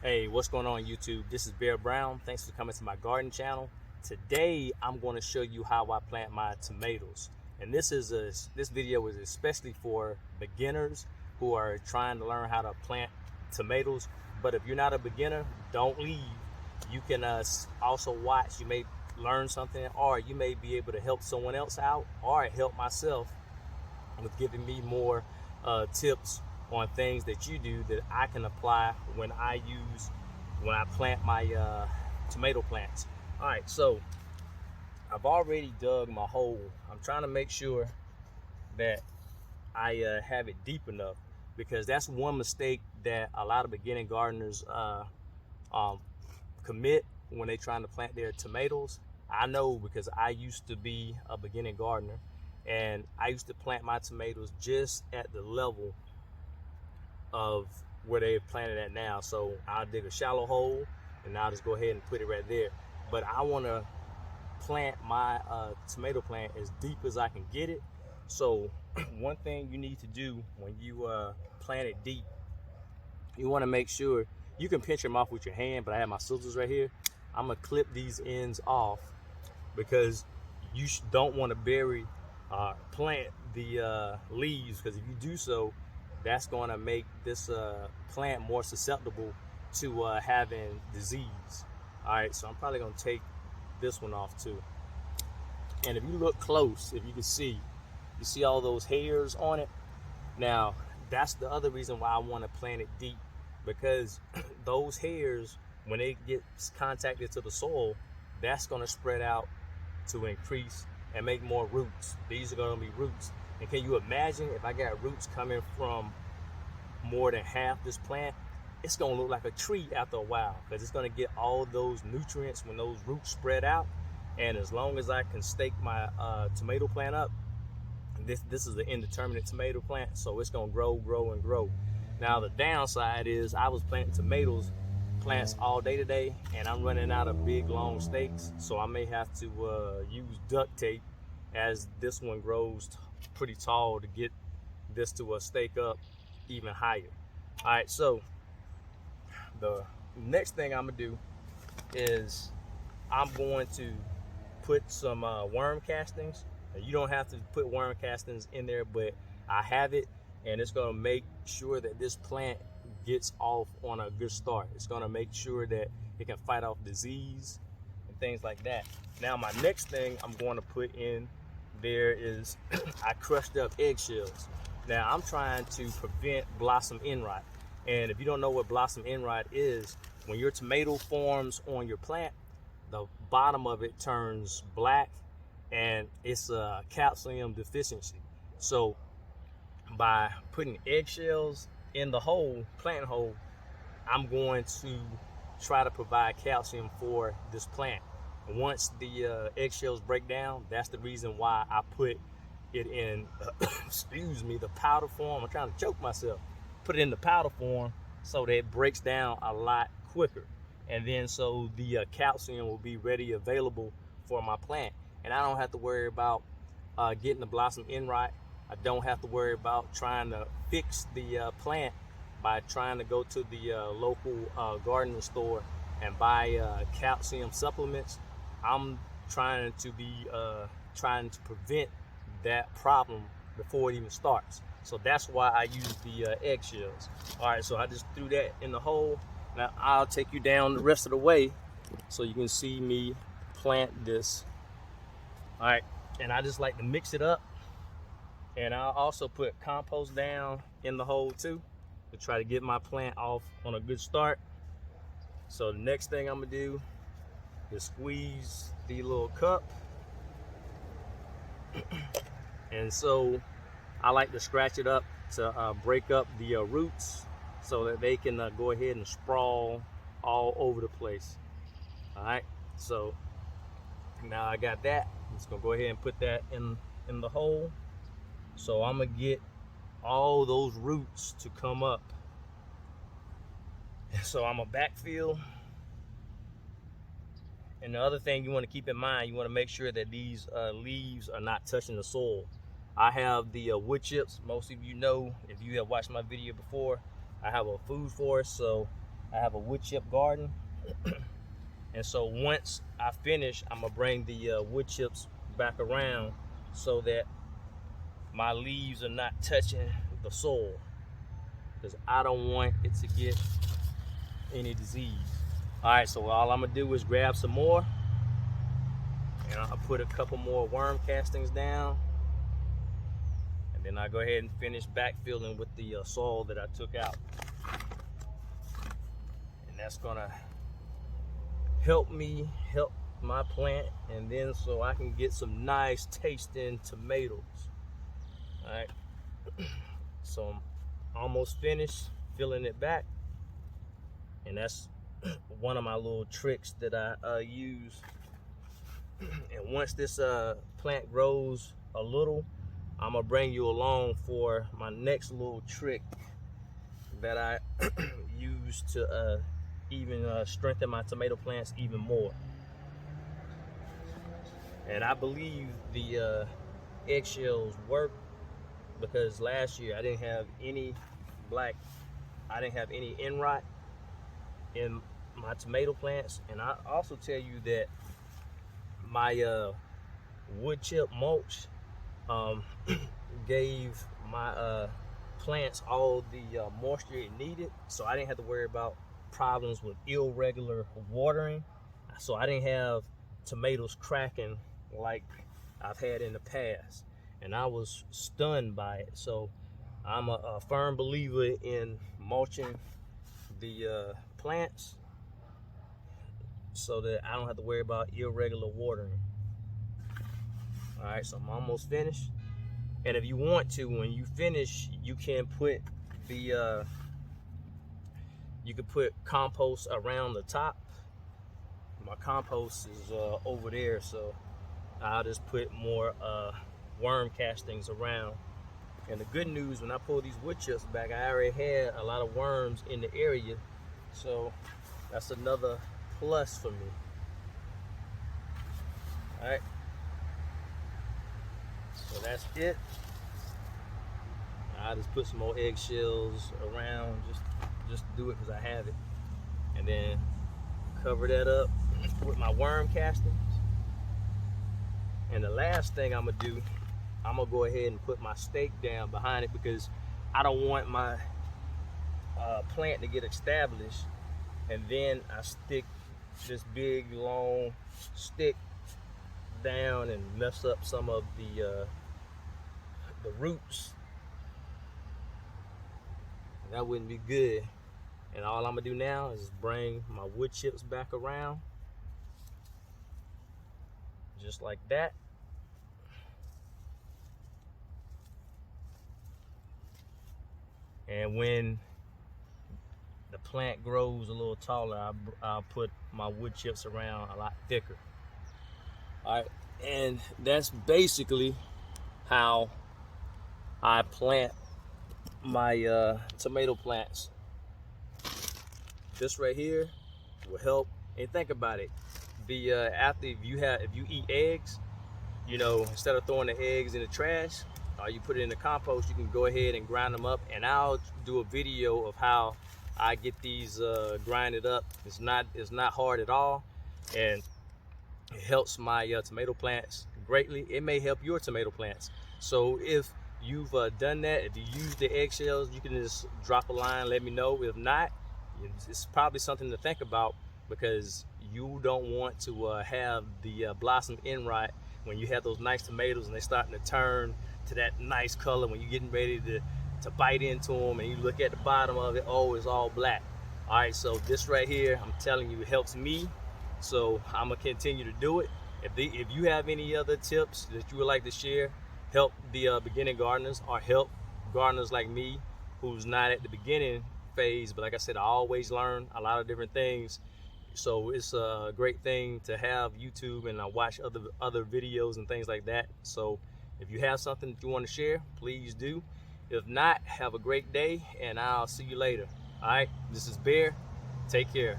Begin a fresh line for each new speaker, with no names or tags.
Hey, what's going on YouTube? This is Bear Brown. Thanks for coming to my garden channel. Today, I'm going to show you how I plant my tomatoes. And this video is especially for beginners who are trying to learn how to plant tomatoes. But if you're not a beginner, don't leave. You can also watch. You may learn something, or you may be able to help someone else out, or help myself with giving me more tips on things that you do that I can apply when I plant my tomato plants. All right, so I've already dug my hole. I'm trying to make sure that I have it deep enough, because that's one mistake that a lot of beginning gardeners commit when they're trying to plant their tomatoes. I know, because I used to be a beginning gardener, and I used to plant my tomatoes just at the level of where they're planted at now. So I'll dig a shallow hole and I'll just go ahead and put it right there. But I want to plant my tomato plant as deep as I can get it. So one thing you need to do when you plant it deep, you want to make sure you can pinch them off with your hand, but I have my scissors right here. I'm gonna clip these ends off, because you don't want to bury plant the leaves, because if you do so, that's going to make this plant more susceptible to having disease. All right, so I'm probably going to take this one off too. And if you look close, if you can see, you see all those hairs on it. Now, that's the other reason why I want to plant it deep, because those hairs, when they get contacted to the soil, that's going to spread out to increase and make more roots. These are going to be roots. And can you imagine if I got roots coming from more than half this plant? It's going to look like a tree after a while, because it's going to get all those nutrients when those roots spread out. And as long as I can stake my tomato plant up, this is an indeterminate tomato plant, so it's going to grow and grow. Now the downside is I was planting tomato plants all day today, and I'm running out of big long stakes, so I may have to use duct tape as this one grows pretty tall to get this to stake up even higher. All right, so the next thing I'm gonna do is I'm going to put some worm castings. Now, you don't have to put worm castings in there, but I have it, and it's gonna make sure that this plant gets off on a good start. It's gonna make sure that it can fight off disease and things like that. Now, my next thing I'm going to put in there is I crushed up eggshells. Now, I'm trying to prevent blossom end rot. And if you don't know what blossom end rot is, when your tomato forms on your plant, the bottom of it turns black, and it's a calcium deficiency. So by putting eggshells in the hole, plant hole, I'm going to try to provide calcium for this plant. Once the eggshells break down, that's the reason why I put it in, excuse me, the powder form. I'm trying to choke myself. Put it in the powder form so that it breaks down a lot quicker. And then so the calcium will be ready, available for my plant. And I don't have to worry about getting the blossom end rot. I don't have to worry about trying to fix the plant by trying to go to the local gardening store and buy calcium supplements. I'm trying to prevent that problem before it even starts. So that's why I use the eggshells. All right, so I just threw that in the hole. Now I'll take you down the rest of the way so you can see me plant this. All right, and I just like to mix it up. And I'll also put compost down in the hole too, to try to get my plant off on a good start. So the next thing I'm gonna do is squeeze the little cup. And so I like to scratch it up to break up the roots so that they can go ahead and sprawl all over the place. All right, so now I got that. I'm just gonna go ahead and put that in the hole. So I'm gonna get all those roots to come up. So I'm gonna backfill. And the other thing you want to keep in mind, you want to make sure that these leaves are not touching the soil. I have the wood chips. Most of you know, if you have watched my video before, I have a food forest. So I have a wood chip garden. And so once I finish, I'm gonna bring the wood chips back around so that my leaves are not touching the soil, because I don't want it to get any disease. All right, so all I'm gonna do is grab some more, and I'll put a couple more worm castings down, and then I'll go ahead and finish backfilling with the soil that I took out. And that's gonna help me help my plant, and then so I can get some nice tasting tomatoes. All right, so I'm almost finished filling it back, and that's one of my little tricks that I use. And once this plant grows a little, I'm gonna bring you along for my next little trick that I use to even strengthen my tomato plants even more. And I believe the eggshells work, because last year I didn't have any end rot in my tomato plants. And I also tell you that my wood chip mulch gave my plants all the moisture it needed, so I didn't have to worry about problems with irregular watering. So I didn't have tomatoes cracking like I've had in the past, and I was stunned by it. So I'm a firm believer in mulching the plants so that I don't have to worry about irregular watering. All right, so I'm almost finished. And if you want to, when you finish, you can put the you can put compost around the top. My compost is over there, so I'll just put more worm castings around. And the good news, when I pull these wood chips back, I already had a lot of worms in the area, so that's another plus for me. All right, so that's it. I just put some more eggshells around, just to do it because I have it, and then cover that up with my worm castings. And the last thing I'm gonna do, I'm gonna go ahead and put my stake down behind it, because I don't want my plant to get established and then I stick this big long stick down and mess up some of the roots. That wouldn't be good. And all I'm gonna do now is bring my wood chips back around, just like that. And when the plant grows a little taller, I'll put my wood chips around a lot thicker. All right, and that's basically how I plant my tomato plants. This right here will help. And think about it, the after if you eat eggs, you know, instead of throwing the eggs in the trash, you put it in the compost. You can go ahead and grind them up, and I'll do a video of how I get these grinded up. It's not hard at all, and it helps my tomato plants greatly. It may help your tomato plants. So if you've done that, if you use the eggshells, you can just drop a line, let me know. If not, it's probably something to think about, because you don't want to have the blossom end rot when you have those nice tomatoes and they're starting to turn to that nice color. When you're getting ready to bite into them and you look at the bottom of it, oh, it's all black. All right, so this right here, I'm telling you, it helps me, so I'm gonna continue to do it. If you have any other tips that you would like to share, help the beginning gardeners, or help gardeners like me who's not at the beginning phase, but like I said, I always learn a lot of different things. So it's a great thing to have YouTube, and I watch other videos and things like that. So if you have something that you want to share, please do. If not, have a great day, and I'll see you later. All right, this is Bear. Take care.